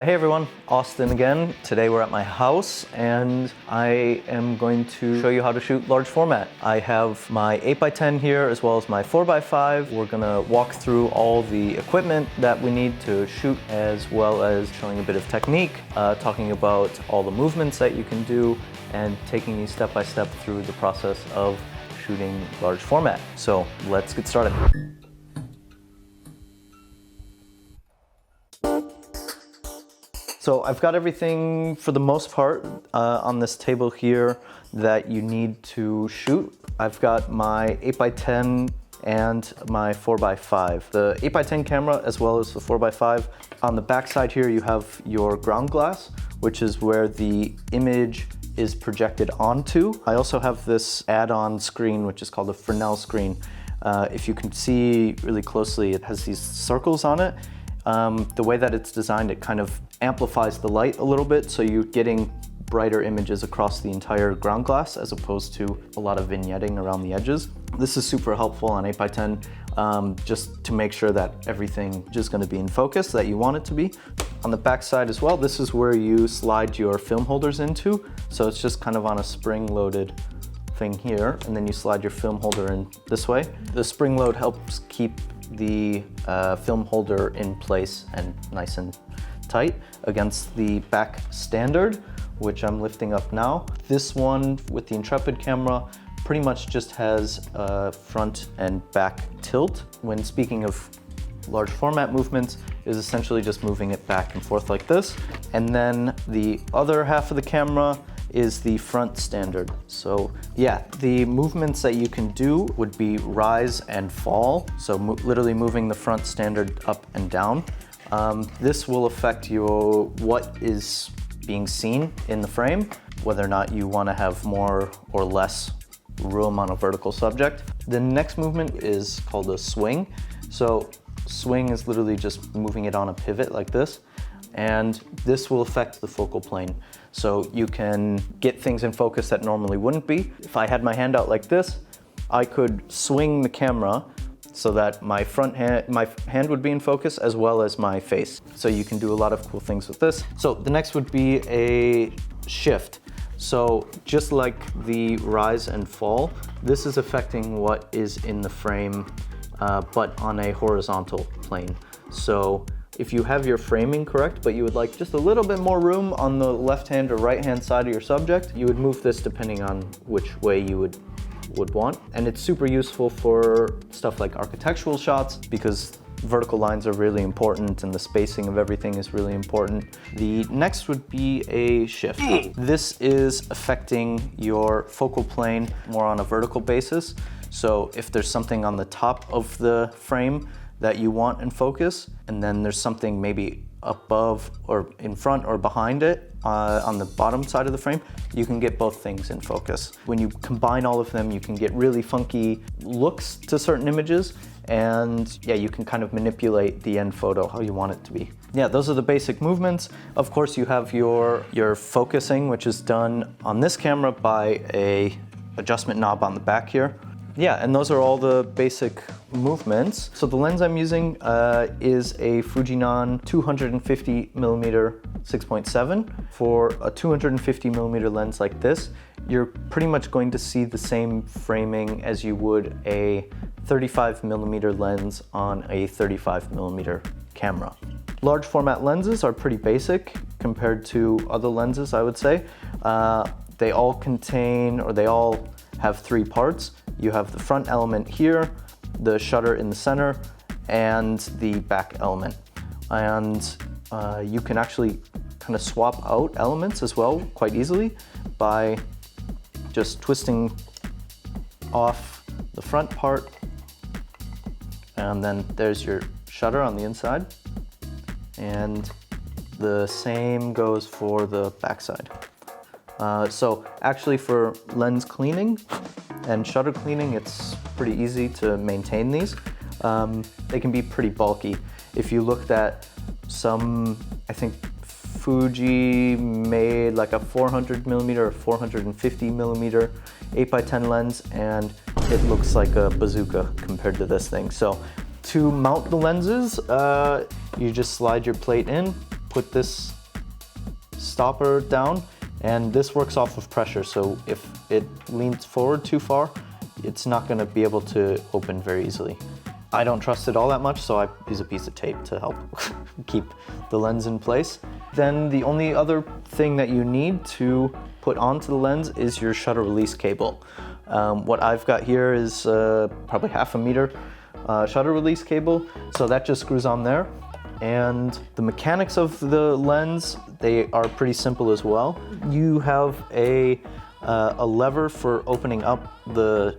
Hey everyone, Austin again. Today we're at my house and I am going to show you how to shoot large format. I have my 8x10 here as well as my 4x5. We're gonna walk through all the equipment that we need to shoot as well as showing a bit of technique, talking about all the movements that you can do and taking you step by step through the process of shooting large format. So let's get started. So I've got everything for the most part on this table here that you need to shoot. I've got my 8x10 and my 4x5. The 8x10 camera as well as the 4x5. On the back side here you have your ground glass, which is where the image is projected onto. I also have this add-on screen which is called a Fresnel screen. If you can see really closely, it has these circles on it. The way that it's designed, it kind of amplifies the light a little bit, so you're getting brighter images across the entire ground glass as opposed to a lot of vignetting around the edges. This is super helpful on 8x10 just to make sure that everything is going to be in focus that you want it to be. On the back side as well, this is where you slide your film holders into, so it's just kind of on a spring-loaded thing here, and then you slide your film holder in this way. The spring load helps keep the film holder in place and nice and tight against the back standard, which I'm lifting up now. This one with the Intrepid camera pretty much just has a front and back tilt. When speaking of large format movements, is essentially just moving it back and forth like this. And then the other half of the camera is the front standard. So yeah, the movements that you can do would be rise and fall. So literally moving the front standard up and down. This will affect what is being seen in the frame, whether or not you want to have more or less room on a vertical subject. The next movement is called a swing. So swing is literally just moving it on a pivot like this. And this will affect the focal plane. So you can get things in focus that normally wouldn't be. If I had my hand out like this, I could swing the camera so that my hand would be in focus as well as my face. So you can do a lot of cool things with this. So the next would be a shift. So just like the rise and fall, this is affecting what is in the frame, but on a horizontal plane. So if you have your framing correct, but you would like just a little bit more room on the left-hand or right-hand side of your subject, you would move this depending on which way you would want. And it's super useful for stuff like architectural shots because vertical lines are really important and the spacing of everything is really important. The next would be a shift. This is affecting your focal plane more on a vertical basis. So if there's something on the top of the frame that you want in focus, and then there's something maybe above or in front or behind it on the bottom side of the frame, you can get both things in focus. When you combine all of them, you can get really funky looks to certain images, and yeah, you can kind of manipulate the end photo how you want it to be. Yeah, those are the basic movements. Of course, you have your focusing, which is done on this camera by a adjustment knob on the back here. Yeah, and those are all the basic movements. So the lens I'm using is a Fujinon 250mm 6.7. For a 250mm lens like this, you're pretty much going to see the same framing as you would a 35mm lens on a 35mm camera. Large format lenses are pretty basic compared to other lenses, I would say. They all contain, or they all have three parts. You have the front element here, the shutter in the center, and the back element. And you can actually kind of swap out elements as well quite easily by just twisting off the front part, and then there's your shutter on the inside, and the same goes for the back side. So actually for lens cleaning and shutter cleaning, it's pretty easy to maintain these. They can be pretty bulky. If you looked at some, I think Fuji made like a 400mm or 450mm 8x10 lens, and it looks like a bazooka compared to this thing. So to mount the lenses, you just slide your plate in put this stopper down, and this works off of pressure. So if it leans forward too far, it's not gonna be able to open very easily. I don't trust it all that much, so I use a piece of tape to help keep the lens in place. Then the only other thing that you need to put onto the lens is your shutter release cable. What I've got here is probably 1/2 meter shutter release cable, so that just screws on there. And the mechanics of the lens, they are pretty simple as well. You have a lever for opening up the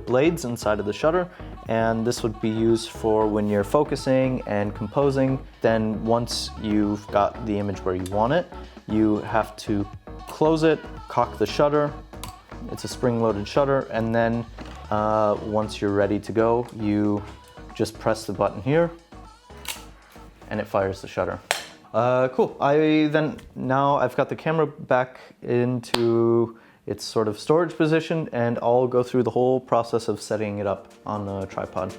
blades inside of the shutter, and this would be used for when you're focusing and composing. Then once you've got the image where you want it, you have to close it, cock the shutter. It's a spring-loaded shutter, and then once you're ready to go, you just press the button here, and it fires the shutter. Cool. Now I've got the camera back into its sort of storage position, and I'll go through the whole process of setting it up on a tripod.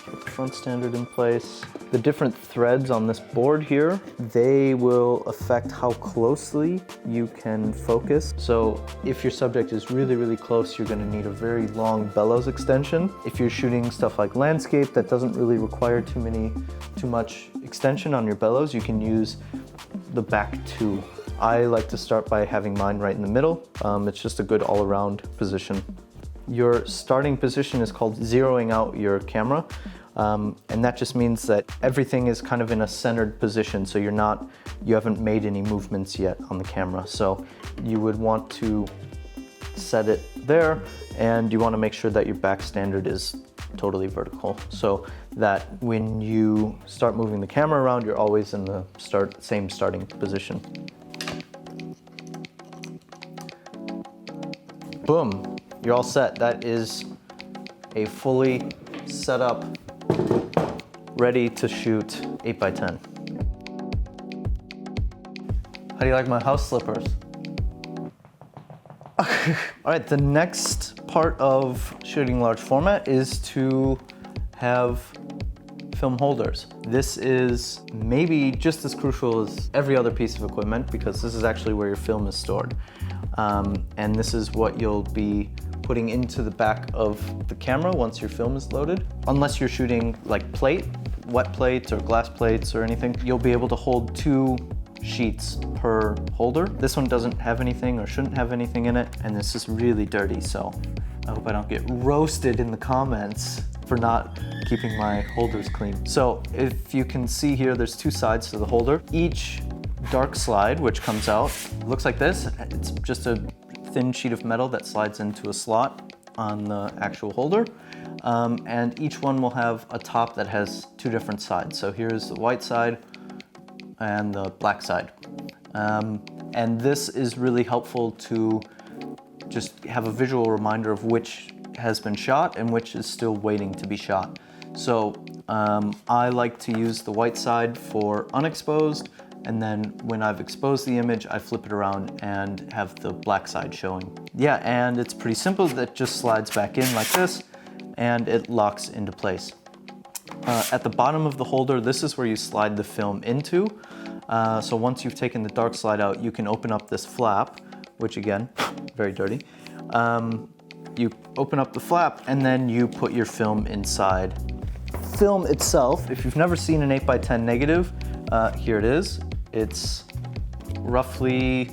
Put the front standard in place. The different threads on this board here, they will affect how closely you can focus. So if your subject is really, really close, you're gonna need a very long bellows extension. If you're shooting stuff like landscape that doesn't really require too much extension on your bellows, you can use the back two. I like to start by having mine right in the middle. It's just a good all-around position. Your starting position is called zeroing out your camera. And that just means that everything is kind of in a centered position, so you haven't made any movements yet on the camera. So you would want to set it there, and you want to make sure that your back standard is totally vertical, so that when you start moving the camera around, you're always in the same starting position. Boom, you're all set. That is a fully set up, ready to shoot 8x10. How do you like my house slippers? All right, the next part of shooting large format is to have film holders. This is maybe just as crucial as every other piece of equipment, because this is actually where your film is stored. And this is what you'll be putting into the back of the camera once your film is loaded. Unless you're shooting like wet plates or glass plates or anything, you'll be able to hold 2 sheets per holder. This one doesn't have anything or shouldn't have anything in it, and this is really dirty, so I hope I don't get roasted in the comments for not keeping my holders clean. So if you can see here, there's 2 sides to the holder. Each dark slide, which comes out, looks like this. It's just a thin sheet of metal that slides into a slot on the actual holder. And each one will have a top that has 2 different sides. So here's the white side and the black side. And this is really helpful to just have a visual reminder of which has been shot and which is still waiting to be shot. So I like to use the white side for unexposed, and then when I've exposed the image, I flip it around and have the black side showing. Yeah, and it's pretty simple. That just slides back in like this, and it locks into place. At the bottom of the holder, this is where you slide the film into. So once you've taken the dark slide out, you can open up this flap, which again, very dirty. You open up the flap, and then you put your film inside. Film itself, if you've never seen an 8x10 negative, here it is. It's roughly,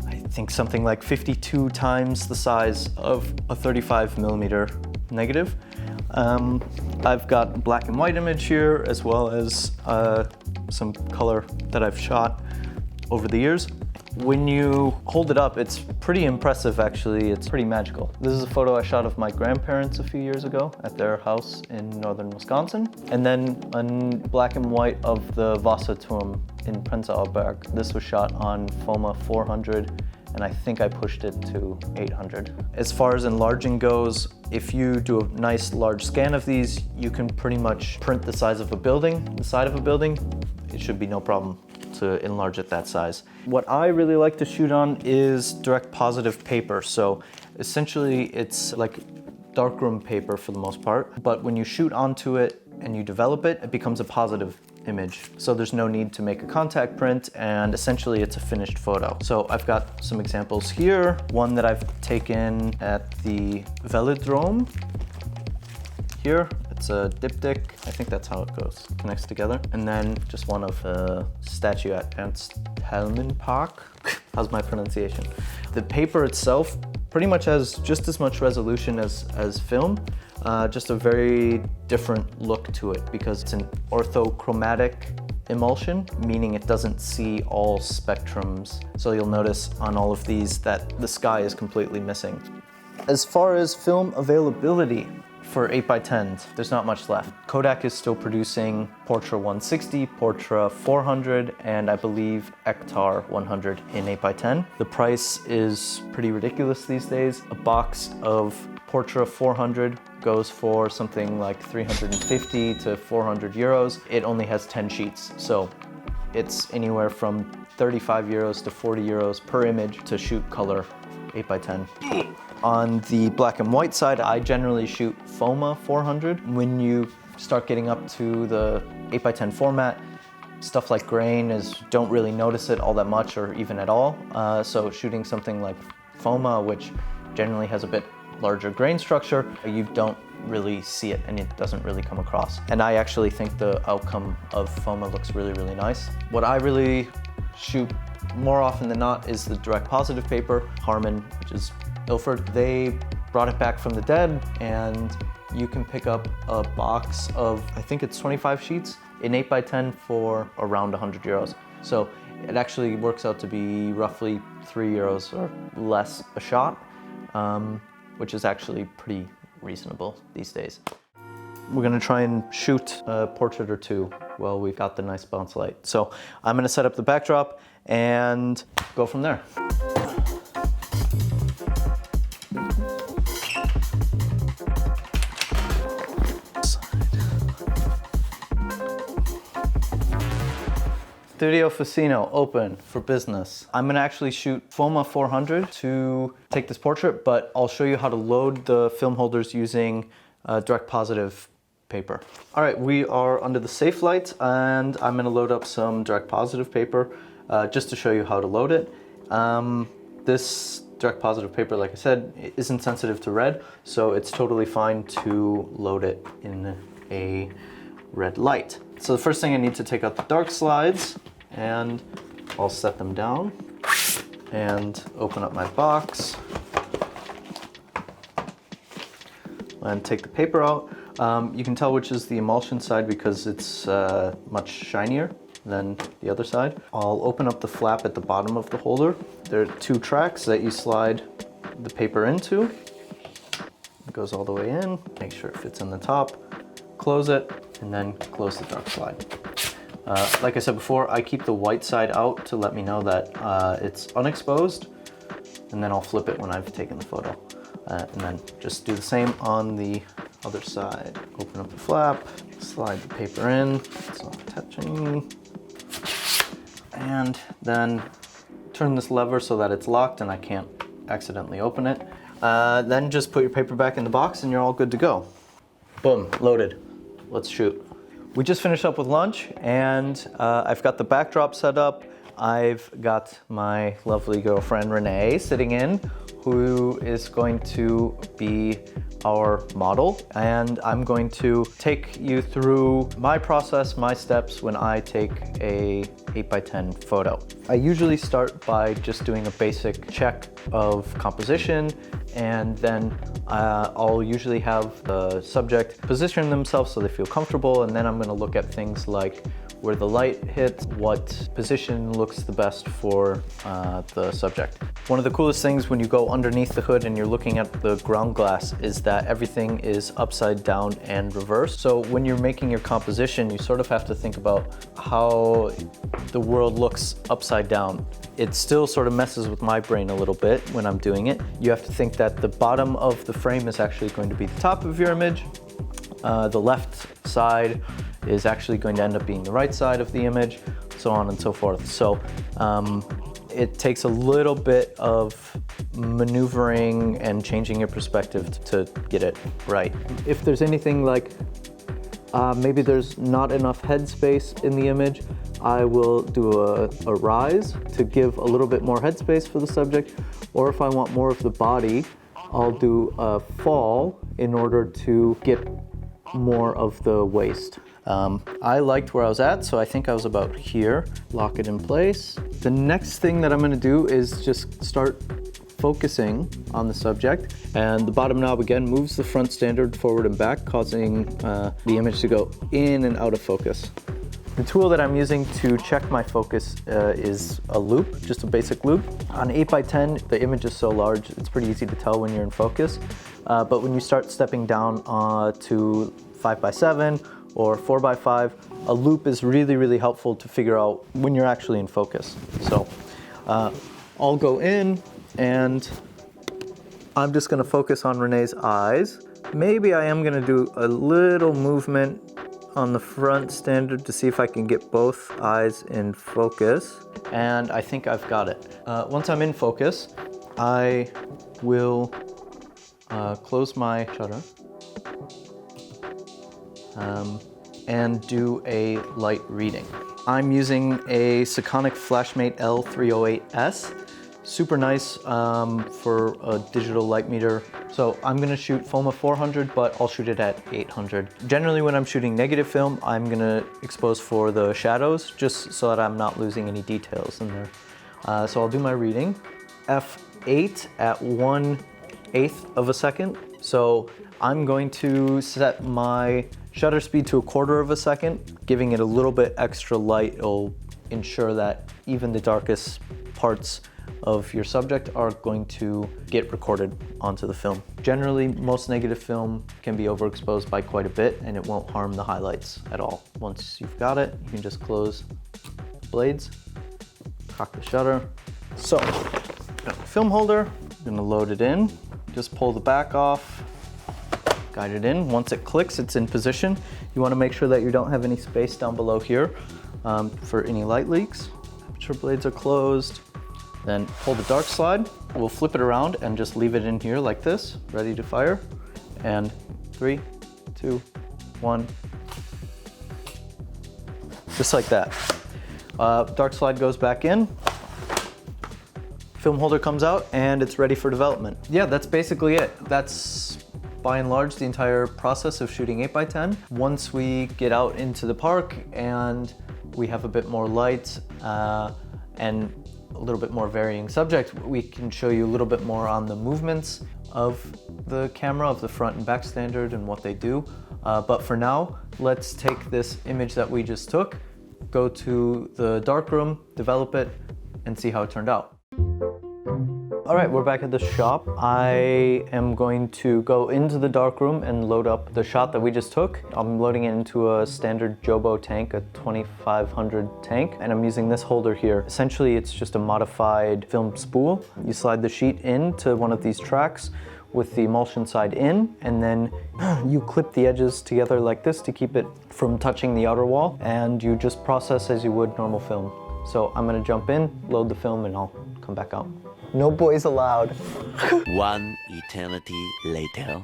I think something like 52 times the size of a 35mm negative. I've got black and white image here, as well as some color that I've shot over the years. When you hold it up, it's pretty impressive actually. It's pretty magical. This is a photo I shot of my grandparents a few years ago at their house in northern Wisconsin. And then in black and white of the Wasserturm in Prenzlauer Berg. This was shot on FOMA 400, and I think I pushed it to 800. As far as enlarging goes, if you do a nice large scan of these, you can pretty much print the size of a building, the side of a building. It should be no problem to enlarge it that size. What I really like to shoot on is direct positive paper. So Essentially, it's like darkroom paper for the most part, but when you shoot onto it and you develop it, it becomes a positive image. So there's no need to make a contact print, and essentially it's a finished photo. So I've got some examples here. One that I've taken at the Velodrome here. It's a diptych. I think that's how it goes, connects together. And then just one of a statue at Ernst Helmen Park. How's my pronunciation? The paper itself pretty much has just as much resolution as film, just a very different look to it because it's an orthochromatic emulsion, meaning it doesn't see all spectrums. So you'll notice on all of these that the sky is completely missing. As far as film availability, for 8x10s, there's not much left. Kodak is still producing Portra 160, Portra 400, and I believe Ektar 100 in 8x10. The price is pretty ridiculous these days. A box of Portra 400 goes for something like 350 to 400 euros. It only has 10 sheets, so it's anywhere from 35 euros to 40 euros per image to shoot color 8x10. On the black and white side, I generally shoot FOMA 400. When you start getting up to the 8x10 format, stuff like grain don't really notice it all that much or even at all. So shooting something like FOMA, which generally has a bit larger grain structure, you don't really see it and it doesn't really come across. And I actually think the outcome of FOMA looks really, really nice. What I really shoot more often than not is the direct positive paper, Harman, which is Ilford. They brought it back from the dead, and you can pick up a box of, I think it's 25 sheets in 8x10 for around 100 euros. So it actually works out to be roughly 3 euros or less a shot, which is actually pretty reasonable these days. We're gonna try and shoot a portrait or two while we've got the nice bounce light. So I'm gonna set up the backdrop and go from there. Studio Ficino open for business. I'm gonna actually shoot FOMA 400 to take this portrait, but I'll show you how to load the film holders using direct positive paper. All right, we are under the safe light, and I'm gonna load up some direct positive paper just to show you how to load it. This direct positive paper, like I said, isn't sensitive to red, so it's totally fine to load it in a red light. So the first thing I need to take out the dark slides, and I'll set them down and open up my box and take the paper out. You can tell which is the emulsion side because it's much shinier than the other side. I'll open up the flap at the bottom of the holder. There are two tracks that you slide the paper into. It goes all the way in, make sure it fits in the top, close it, and then close the dark slide. Like I said before, I keep the white side out to let me know that it's unexposed, and then I'll flip it when I've taken the photo. And then just do the same on the other side. Open up the flap, slide the paper in, it's not touching, and then turn this lever so that it's locked and I can't accidentally open it. Then just put your paper back in the box and you're all good to go. Boom, loaded. Let's shoot. We just finished up with lunch, and I've got the backdrop set up. I've got my lovely girlfriend Renee sitting in, who is going to be our model, and I'm going to take you through my process, my steps when I take a 8x10 photo. I usually start by just doing a basic check of composition, and then I'll usually have the subject position themselves so they feel comfortable, and then I'm going to look at things like where the light hits, what position looks the best for the subject. One of the coolest things when you go underneath the hood and you're looking at the ground glass is that everything is upside down and reversed. So when you're making your composition, you sort of have to think about how the world looks upside down. It still sort of messes with my brain a little bit when I'm doing it. You have to think that the bottom of the frame is actually going to be the top of your image. The left side is actually going to end up being the right side of the image, so on and so forth. So it takes a little bit of maneuvering and changing your perspective to get it right. If there's anything like maybe there's not enough headspace in the image, I will do a rise to give a little bit more headspace for the subject, or if I want more of the body, I'll do a fall in order to get more of the waist. I liked where I was at, so I think I was about here. Lock it in place. The next thing that I'm gonna do is just start focusing on the subject, and the bottom knob again moves the front standard forward and back, causing the image to go in and out of focus. The tool that I'm using to check my focus is a loupe, just a basic loupe. On 8x10, the image is so large, it's pretty easy to tell when you're in focus. But when you start stepping down to 5x7 or 4x5, a loupe is really, really helpful to figure out when you're actually in focus. So I'll go in and I'm just gonna focus on Renee's eyes. Maybe I am gonna do a little movement on the front standard to see if I can get both eyes in focus. And I think I've got it. Once I'm in focus, I will close my shutter and do a light reading. I'm using a Sekonic Flashmate L308S. Super nice for a digital light meter. So I'm gonna shoot FOMA 400, but I'll shoot it at 800. Generally when I'm shooting negative film, I'm gonna expose for the shadows, just so that I'm not losing any details in there. So I'll do my reading. F8 at 1/8 of a second. So I'm going to set my shutter speed to 1/4 of a second, giving it a little bit extra light. It'll ensure that even the darkest parts of your subject are going to get recorded onto the film. Generally, most negative film can be overexposed by quite a bit and it won't harm the highlights at all. Once you've got it, you can just close the blades, cock the shutter. So, film holder, I'm gonna load it in. Just pull the back off, guide it in. Once it clicks, it's in position. You wanna make sure that you don't have any space down below here for any light leaks. Aperture blades are closed. Then pull the dark slide. We'll flip it around and just leave it in here like this, ready to fire. And 3, 2, 1. Just like that. Dark slide goes back in. Film holder comes out and it's ready for development. Yeah, that's basically it. That's by and large the entire process of shooting 8x10. Once we get out into the park and we have a bit more light and a little bit more varying subject, we can show you a little bit more on the movements of the camera, of the front and back standard and what they do. But for now, let's take this image that we just took, go to the darkroom, develop it, and see how it turned out. All right, we're back at the shop. I am going to go into the darkroom and load up the shot that we just took. I'm loading it into a standard Jobo tank, a 2500 tank, and I'm using this holder here. Essentially, it's just a modified film spool. You slide the sheet into one of these tracks with the emulsion side in, and then you clip the edges together like this to keep it from touching the outer wall, and you just process as you would normal film. So I'm gonna jump in, load the film, and I'll come back out. No boys allowed. One eternity later.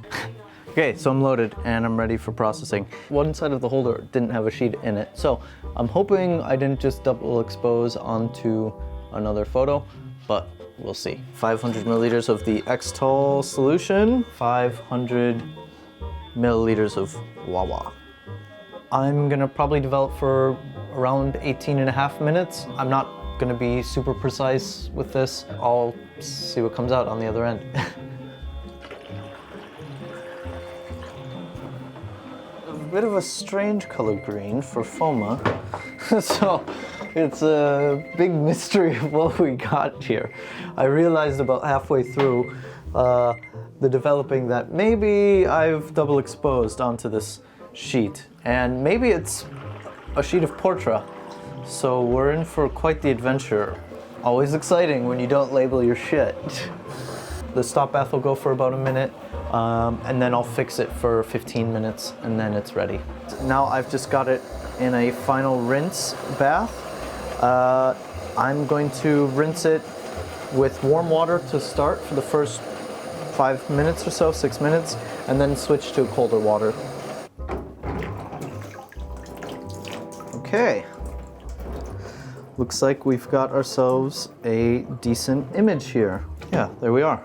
Okay, so I'm loaded and I'm ready for processing. One side of the holder didn't have a sheet in it, so I'm hoping I didn't just double expose onto another photo, but we'll see. 500 milliliters of the Xtol solution, 500 milliliters of Wawa. I'm gonna probably develop for around 18.5 minutes. I'm not gonna be super precise with this. I'll see what comes out on the other end. A bit of a strange color green for FOMA. So it's a big mystery of what we got here. I realized about halfway through the developing that maybe I've double exposed onto this sheet, and maybe it's a sheet of Portra. So we're in for quite the adventure. Always exciting when you don't label your shit. The stop bath will go for about a minute, and then I'll fix it for 15 minutes, and then it's ready. Now I've just got it in a final rinse bath. I'm going to rinse it with warm water to start for the first 5 minutes or so, 6 minutes, and then switch to colder water. Okay. Looks like we've got ourselves a decent image here. Yeah, there we are.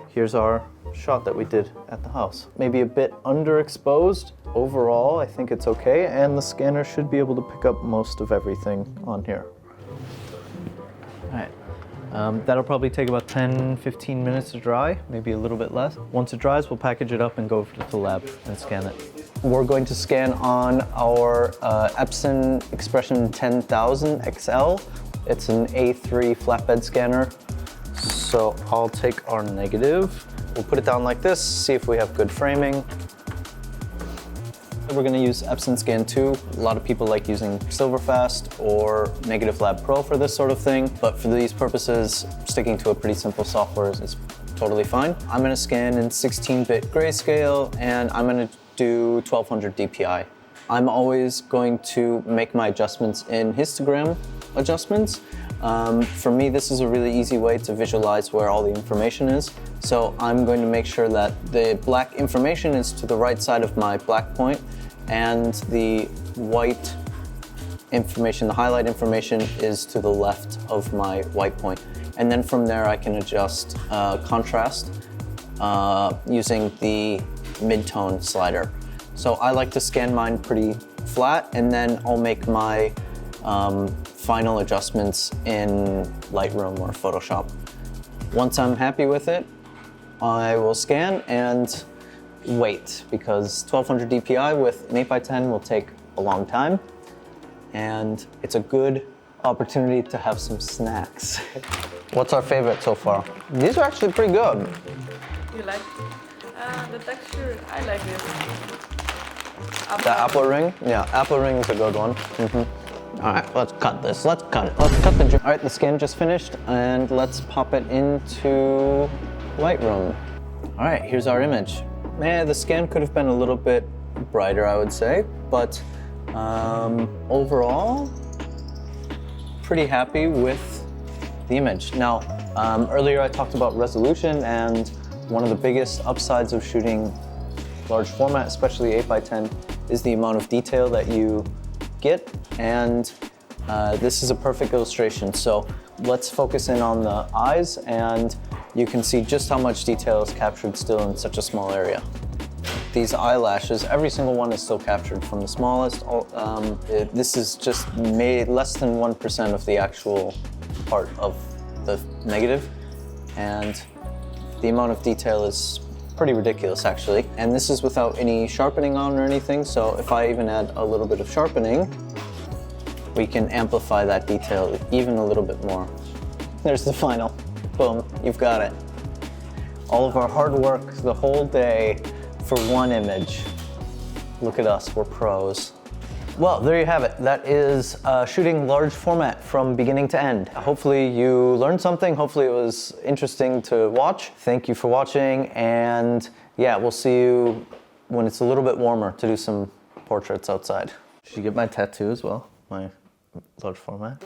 Here's our shot that we did at the house. Maybe a bit underexposed. Overall, I think it's okay, and the scanner should be able to pick up most of everything on here. All right, that'll probably take about 10-15 minutes to dry, maybe a little bit less. Once it dries, we'll package it up and go over to the lab and scan it. We're going to scan on our Epson Expression 10000 XL. It's an A3 flatbed scanner. So I'll take our negative. We'll put it down like this, see if we have good framing. We're going to use Epson Scan 2. A lot of people like using Silverfast or Negative Lab Pro for this sort of thing, but for these purposes, sticking to a pretty simple software is totally fine. I'm going to scan in 16-bit grayscale, and I'm going to do 1200 DPI. I'm always going to make my adjustments in histogram adjustments. For me, this is a really easy way to visualize where all the information is. So I'm going to make sure that the black information is to the right side of my black point, and the white information, the highlight information, is to the left of my white point. And then from there, I can adjust contrast using the mid-tone slider. So I like to scan mine pretty flat, and then I'll make my final adjustments in Lightroom or Photoshop. Once I'm happy with it, I will scan and wait, because 1200 DPI with an 8x10 will take a long time, and it's a good opportunity to have some snacks. What's our favorite so far? These are actually pretty good. You like the texture? I like this. The apple ring? Yeah, apple ring is a good one. All right, let's cut this. Let's cut it. Let's cut the. All right, the scan just finished, and let's pop it into Lightroom. All right, here's our image. The scan could have been a little bit brighter, I would say, but overall, pretty happy with the image. Now, earlier I talked about resolution, and one of the biggest upsides of shooting large format, especially 8x10, is the amount of detail that you get, and this is a perfect illustration. So let's focus in on the eyes, and you can see just how much detail is captured still in such a small area. These eyelashes, every single one is still captured from the smallest. This is just made less than 1% of the actual part of the negative, and the amount of detail is pretty ridiculous, actually. And this is without any sharpening on or anything, so if I even add a little bit of sharpening, we can amplify that detail even a little bit more. There's the final. Boom, you've got it. All of our hard work the whole day for one image. Look at us, we're pros. Well, there you have it. That is shooting large format from beginning to end. Hopefully you learned something. Hopefully it was interesting to watch. Thank you for watching, and yeah, we'll see you when it's a little bit warmer to do some portraits outside. Should you get my tattoo as well? My large format?